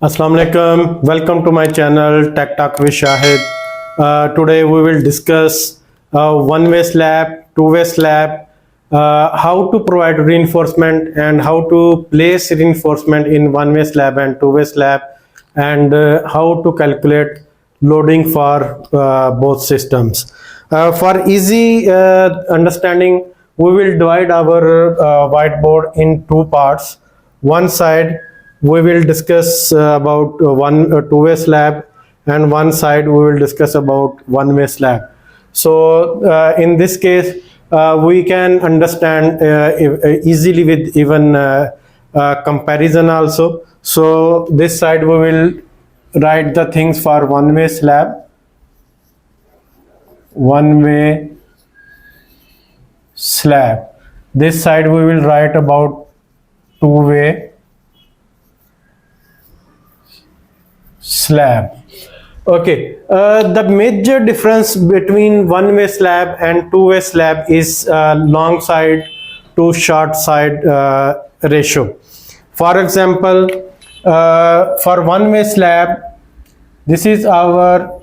Assalamu alaikum. Welcome to my channel Tech Talk with Shahid. Today we will discuss one-way slab, two-way slab, how to provide reinforcement and how to place reinforcement in one-way slab and two-way slab, and how to calculate loading for both systems. For easy understanding, we will divide our whiteboard in two parts. One side we will discuss about two-way slab, and one side we will discuss about one-way slab. So in this case, we can understand easily with even comparison also. So this side we will write the things for one-way slab, one-way slab. This side we will write about two-way slab. Okay, the major difference between one-way slab and two-way slab is long side to short side ratio. For example, for one-way slab, this is our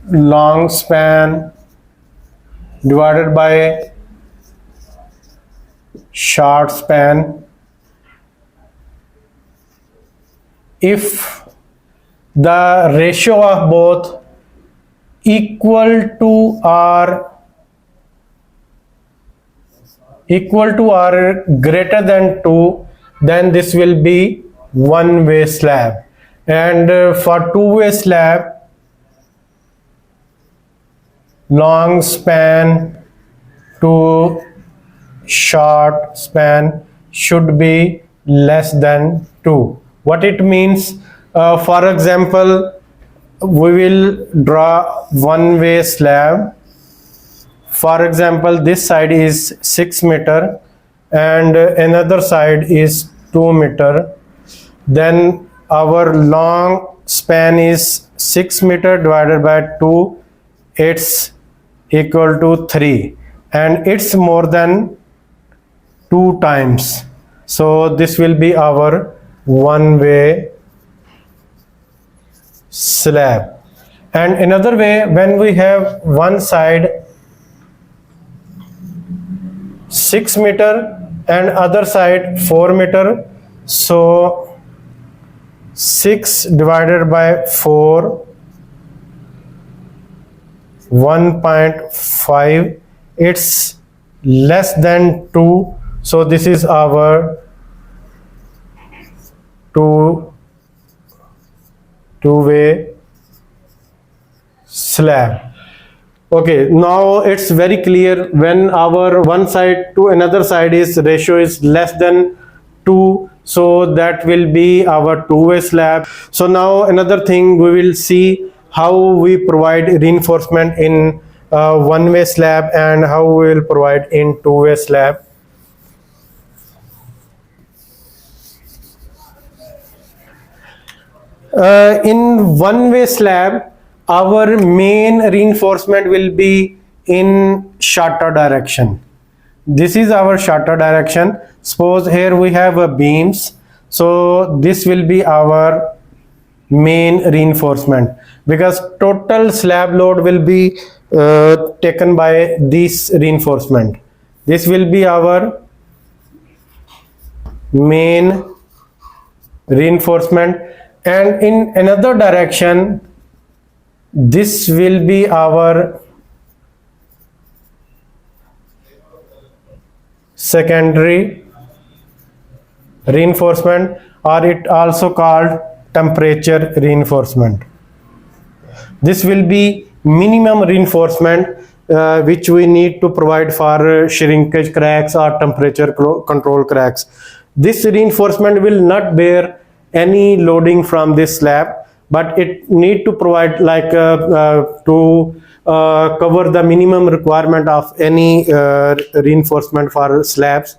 long span divided by short span. If the ratio of both equal to or greater than 2, then this will be one-way slab. And for two-way slab, long span to short span should be less than 2. What it means, for example, we will draw one-way slab. For example, this side is 6 meter and another side is 2 meter. Then our long span is 6 meter divided by 2. It's equal to 3, and it's more than 2 times. So this will be our one-way slab. And another way, when we have one side 6 meter and other side 4 meter, so 6 divided by 4, 1.5, it's less than 2. So this is our two-way slab. Okay, now it's very clear when our one side to another side is ratio is less than 2, so that will be our two-way slab. So now another thing, we will see how we provide reinforcement in one-way slab and how we will provide in two-way slab. In one-way slab, our main reinforcement will be in shorter direction. This is our shorter direction. Suppose here we have a beams, so this will be our main reinforcement, because total slab load will be taken by this reinforcement. This will be our main reinforcement, and in another direction this will be our secondary reinforcement, or it also called temperature reinforcement. This will be minimum reinforcement which we need to provide for shrinkage cracks or temperature control cracks. This reinforcement will not bear any loading from this slab, but it need to provide like to cover the minimum requirement of any reinforcement for slabs.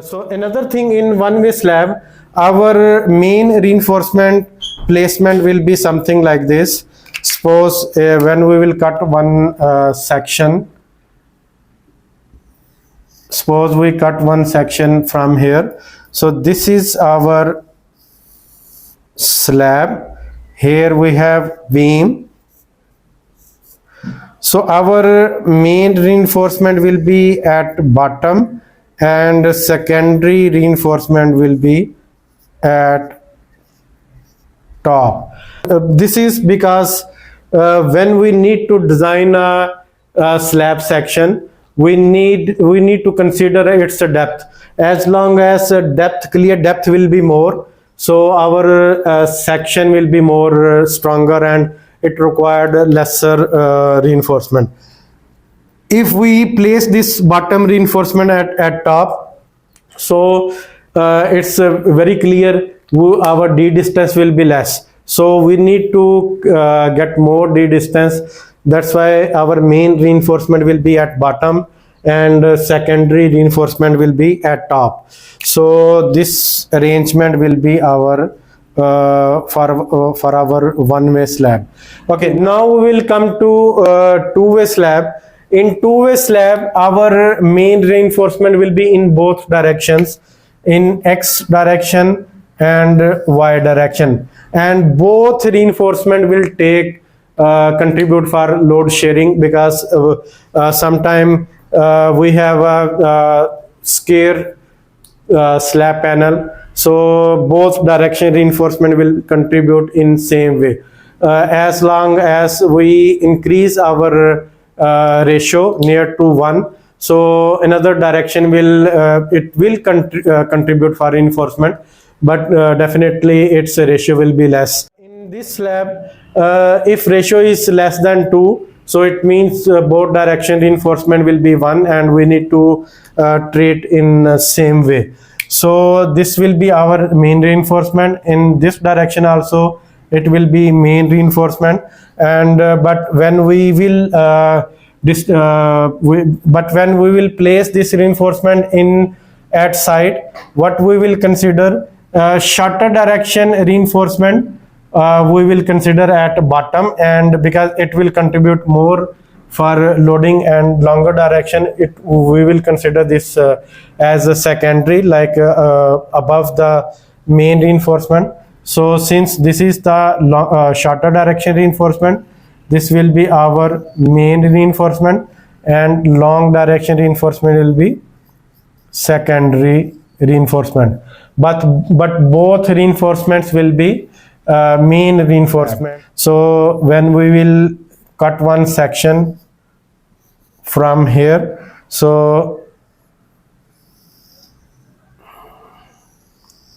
So another thing, in one-way slab, our main reinforcement placement will be something like this. Suppose when we will cut one section, suppose we cut one section from here. So this is our slab, here we have beam. So our main reinforcement will be at bottom and secondary reinforcement will be at top. This is because when we need to design a slab section, we need to consider its depth. As long as clear depth will be more, so our section will be more stronger and it required lesser reinforcement. If we place this bottom reinforcement at top, so it's very clear our d distance will be less, so we need to get more d distance. That's why our main reinforcement will be at bottom and secondary reinforcement will be at top. So this arrangement will be our for our one-way slab. Okay, now we will come to two-way slab. In two-way slab, our main reinforcement will be in both directions, in x direction and y direction, and both reinforcement will take contribute for load sharing, because sometime we have a square slab panel, so both direction reinforcement will contribute in same way. As long as we increase our ratio near to 1, so another direction will contribute for reinforcement, but definitely its ratio will be less. In this slab, if ratio is less than 2, so it means both direction reinforcement will be 1 and we need to treat in same way. So this will be our main reinforcement. In this direction also it will be main reinforcement, and but when we will when we will place this reinforcement in at side, what we will consider shorter direction reinforcement we will consider at bottom, and because it will contribute more for loading, and longer direction we will consider this as a secondary, like above the main reinforcement. So since this is the shorter direction reinforcement, this will be our main reinforcement, and long direction reinforcement will be secondary reinforcement. But both reinforcements will be main reinforcement. So when we will cut one section from here, so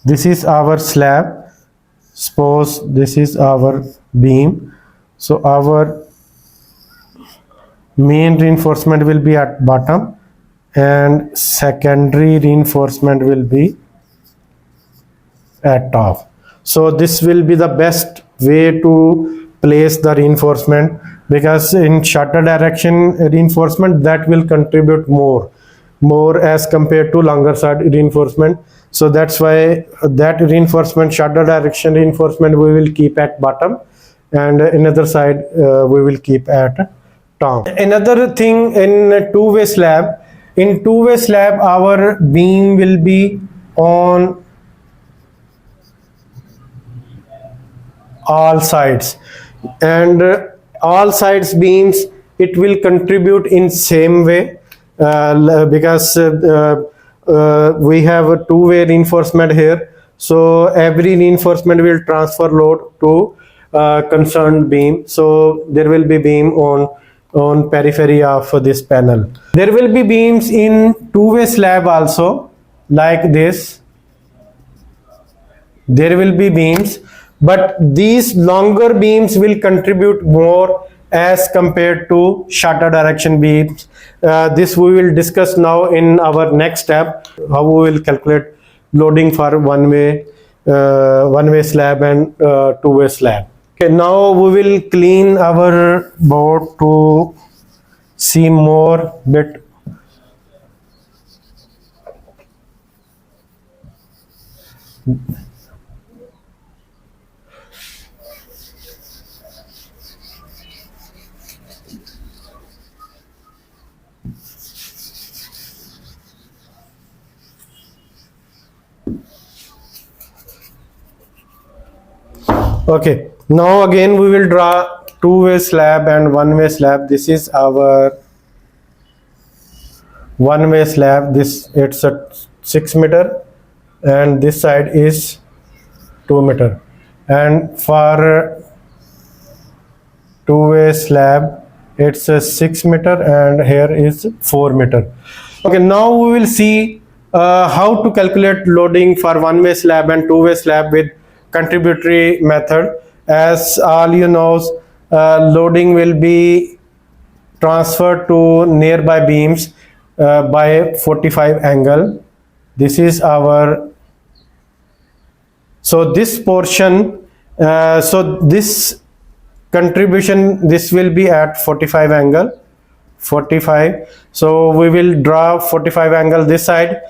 this is our slab, suppose this is our beam, so our main reinforcement will be at bottom and secondary reinforcement will be at top. So this will be the best way to place the reinforcement, because in shorter direction reinforcement that will contribute more as compared to longer side reinforcement. So that's why that reinforcement, shorter direction reinforcement, we will keep at bottom, and another side we will keep at top. Another thing in two-way slab, our beam will be on all sides, and all sides beams it will contribute in same way, because we have a two-way reinforcement here, so every reinforcement will transfer load to concerned beam. So there will be beam on periphery of this panel. There will be beams in two-way slab also, like this. There will be beams, but these longer beams will contribute more as compared to shorter direction beams. This we will discuss now in our next step, how we will calculate loading for one-way slab and two-way slab. Okay, now we will clean our board to see more bit. Okay, now again we will draw two-way slab and one-way slab. This is our one-way slab. This, it's a 6 meter and this side is 2 meter, and for two-way slab it's a 6 meter and here is 4 meter. Okay, now we will see how to calculate loading for one-way slab and two-way slab with contributory method. As all you know, loading will be transferred to nearby beams by 45 angle. This is our, so this portion, so this contribution, this will be at 45 angle, 45. So we will draw 45 angle this side,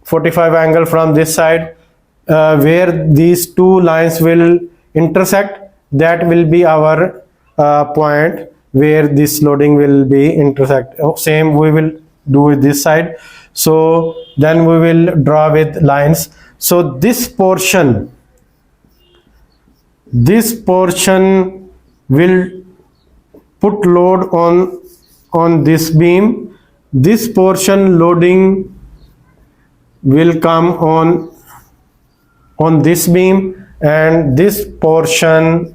45 angle from this side, where these two lines will intersect. That will be our point where this loading will be intersect. Same we will do with this side. So then we will draw with lines. So this portion will put load on this beam. This portion loading will come on this beam, and this portion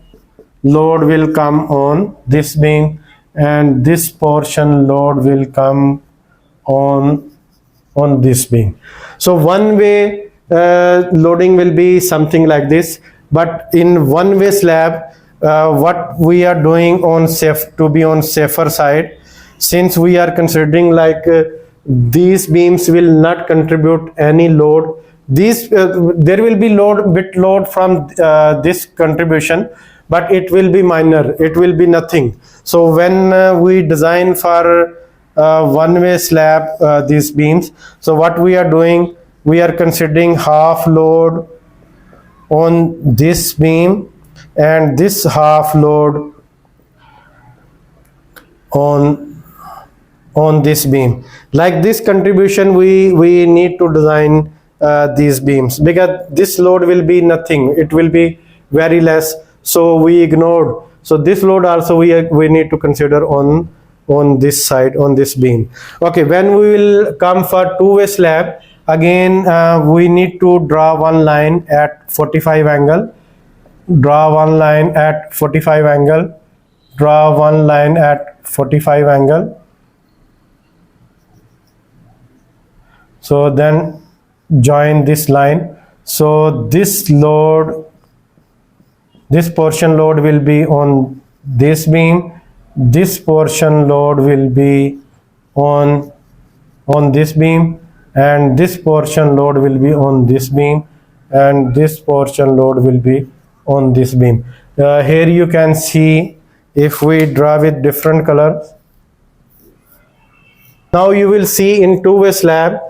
load will come on this beam, and this portion load will come on this beam. So one way loading will be something like this, but in one way slab, what we are doing on to be on safer side, since we are considering like these beams will not contribute any load. These there will be bit load from this contribution, but it will be minor, it will be nothing. So when we design for one-way slab these beams, so what we are doing, we are considering half load on this beam and this half load on this beam. Like this contribution we need to design these beams, because this load will be nothing, it will be very less, so we ignored. So this load also we need to consider on this side, on this beam. Okay, when we will come for two-way slab, again we need to draw one line at 45 angle, draw one line at 45 angle, draw one line at 45 angle. So then join this line. So this load, this portion load will be on this beam, this portion load will be on this beam, and this portion load will be on this beam, and this portion load will be on this beam. Here you can see, if we draw with different colors, now you will see in two-way slab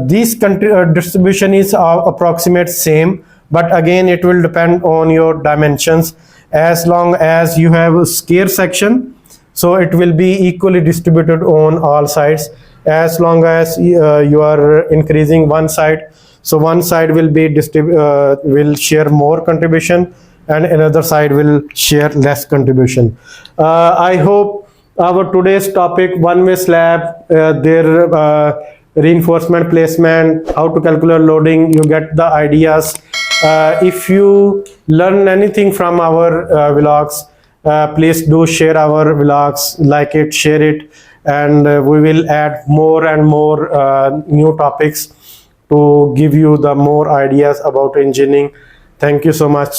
this distribution is approximate same, but again it will depend on your dimensions. As long as you have a square section, so it will be equally distributed on all sides. As long as you are increasing one side, so one side will be will share more contribution and another side will share less contribution. I hope our today's topic, one-way slab, their reinforcement placement, how to calculate loading, you get the ideas. If you learn anything from our vlogs, please do share our vlogs, like it, share it, and we will add more and more new topics to give you the more ideas about engineering. Thank you so much.